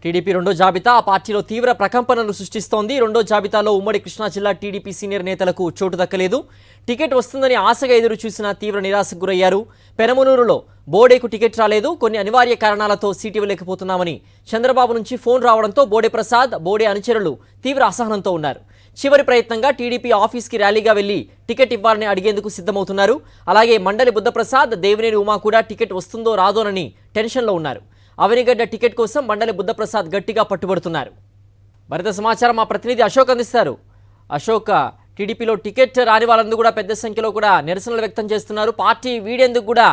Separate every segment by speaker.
Speaker 1: TDP రెండో జాబితా ఆ పార్టీలో తీవ్ర ప్రకంపనలు సృష్టిస్తోంది. రెండో జాబితాలో ఉమ్మడి కృష్ణా జిల్లా టీడీపీ సీనియర్ నేతలకు చోటు దక్కలేదు. టికెట్ వస్తుందని ఆశగా ఎదురు చూసిన తీవ్ర నిరాశకు గురయ్యారు. పెనమనూరులో బోడేకు టికెట్ రాలేదు. కొన్ని అనివార్య కారణాలతో సీటు ఇవ్వలేకపోతున్నామని చంద్రబాబు నుంచి ఫోన్ రావడంతో బోడే ప్రసాద్, బోడే అనుచరులు తీవ్ర అసహనంతో ఉన్నారు. చివరి ప్రయత్నంగా టీడీపీ ఆఫీస్కి ర్యాలీగా వెళ్లి టికెట్ ఇవ్వాలని అడిగేందుకు సిద్ధమవుతున్నారు. అలాగే మండలి బుద్ధప్రసాద్, దేవినేని ఉమా కూడా టికెట్ వస్తుందో రాదోనని టెన్షన్లో ఉన్నారు. అవనిగడ్డ టికెట్ కోసం మండలి బుద్ధప్రసాద్ గట్టిగా పట్టుబడుతున్నారు. మరింత సమాచారం మా ప్రతినిధి అశోక్ అందిస్తారు. అశోక్, టీడీపీలో టికెట్ రాని వాళ్ళందరూ కూడా పెద్ద సంఖ్యలో కూడా నిరసనలు వ్యక్తం చేస్తున్నారు. పార్టీ వీడేందుకు కూడా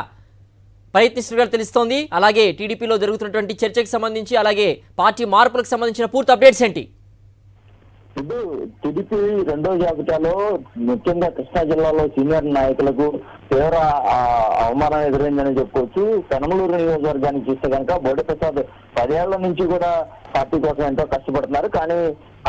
Speaker 1: ప్రయత్నిస్తున్నట్టు తెలుస్తోంది. అలాగే టీడీపీలో జరుగుతున్నటువంటి చర్చకు సంబంధించి, అలాగే పార్టీ మార్పులకు సంబంధించిన పూర్తి అప్డేట్స్ ఏంటి?
Speaker 2: ఇప్పుడు టీడీపీ రెండో జాబితాలో ముఖ్యంగా కృష్ణా జిల్లాలో సీనియర్ నాయకులకు తీవ్ర అవమానం ఎదురైందని చెప్పుకోవచ్చు. పెనమలూరు నియోజకవర్గానికి చూస్తే కనుక బోడే ప్రసాద్ 10 ఏళ్ల నుంచి కూడా పార్టీ కోసం ఎంతో కష్టపడుతున్నారు. కానీ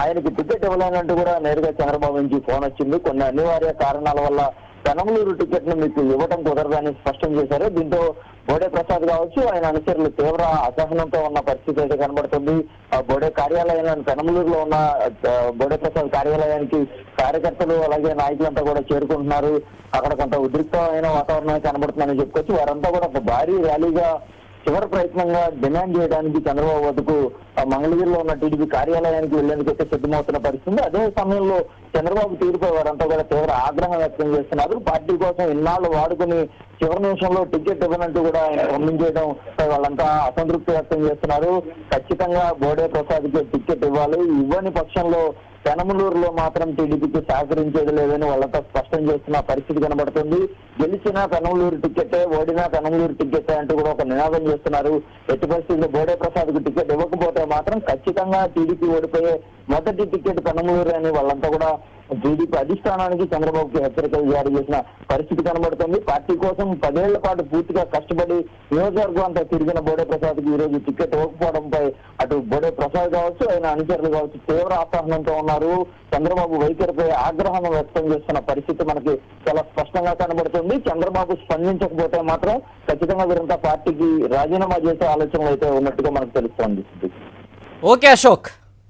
Speaker 2: ఆయనకి టికెట్ ఇవ్వలేనంటూ కూడా నేరుగా చంద్రబాబు నుంచి ఫోన్ వచ్చింది. కొన్ని అనివార్య కారణాల వల్ల పెనమలూరు టికెట్ ను మీకు ఇవ్వడం కుదరదని స్పష్టం చేశారు. దీంతో బోడే ప్రసాద్ కావచ్చు, ఆయన అనుచరులు తీవ్ర అసహనంతో ఉన్న పరిస్థితి అయితే కనబడుతుంది. బోడే కార్యాలయాన్ని పెనమలూరులో ఉన్న బోడే ప్రసాద్ కార్యాలయానికి కార్యకర్తలు అలాగే నాయకులంతా కూడా చేరుకుంటున్నారు. అక్కడ కొంత ఉద్రిక్తమైన వాతావరణం కనబడుతుందని చెప్పుకోవచ్చు. వారంతా కూడా ఒక భారీ ర్యాలీగా చివరి ప్రయత్నంగా డిమాండ్ చేయడానికి చంద్రబాబు వద్దకు మంగళగిరిలో ఉన్న టీడీపీ కార్యాలయానికి వెళ్లేందుకైతే సిద్ధమవుతున్న పరిస్థితి. అదే సమయంలో చంద్రబాబు తీరుపై వారంతా కూడా తీవ్ర ఆగ్రహం వ్యక్తం చేస్తున్నారు. పార్టీ కోసం ఇన్నాళ్ళు వాడుకుని చివరి నిమిషంలో టికెట్ ఇవ్వనంటూ కూడా ఆయన పంపించేయడం వాళ్ళంతా అసంతృప్తి వ్యక్తం చేస్తున్నారు. ఖచ్చితంగా బోడే ప్రసాద్ కి టికెట్ ఇవ్వాలి, ఇవ్వని పక్షంలో పెనమలూరులో మాత్రం టీడీపీకి సహకరించేది లేదని వాళ్ళంతా స్పష్టం చేస్తున్న పరిస్థితి కనబడుతుంది. గెలిచినా పెనమలూరు టికెటే, ఓడినా పెనమలూరు టికెటే అంటూ కూడా ఒక నినాదం చేస్తున్నారు. ఎట్టి పరిస్థితుల్లో బోడే ప్రసాద్ కు టికెట్ ఇవ్వకపోతే మాత్రం ఖచ్చితంగా టీడీపీ ఓడిపోయే మొదటి టికెట్ పెనమలూరు అని వాళ్ళంతా కూడా టీడీపీ అధిష్టానానికి చంద్రబాబుకి హెచ్చరికలు జారీ చేసిన పరిస్థితి కనబడుతుంది. పార్టీ కోసం 10 ఏళ్ల పాటు పూర్తిగా కష్టపడి నియోజకవర్గం అంతా తిరిగిన బోడే ప్రసాద్ కి ఈ రోజు టికెట్ ఇవ్వకపోవడంపై అటు బోడే ప్రసాద్ కావచ్చు, ఆయన అనుచరులు కావచ్చు తీవ్ర అసహనంతో ఉన్నారు. చంద్రబాబు వైఖరిపై ఆగ్రహం వ్యక్తం చేస్తున్న పరిస్థితి మనకి చాలా స్పష్టంగా కనబడుతుంది. చంద్రబాబు స్పందించకపోతే మాత్రం ఖచ్చితంగా వీరంతా పార్టీకి రాజీనామా చేసే ఆలోచనలు అయితే ఉన్నట్టుగా మనకు తెలుస్తోంది.
Speaker 1: ఓకే అశోక్.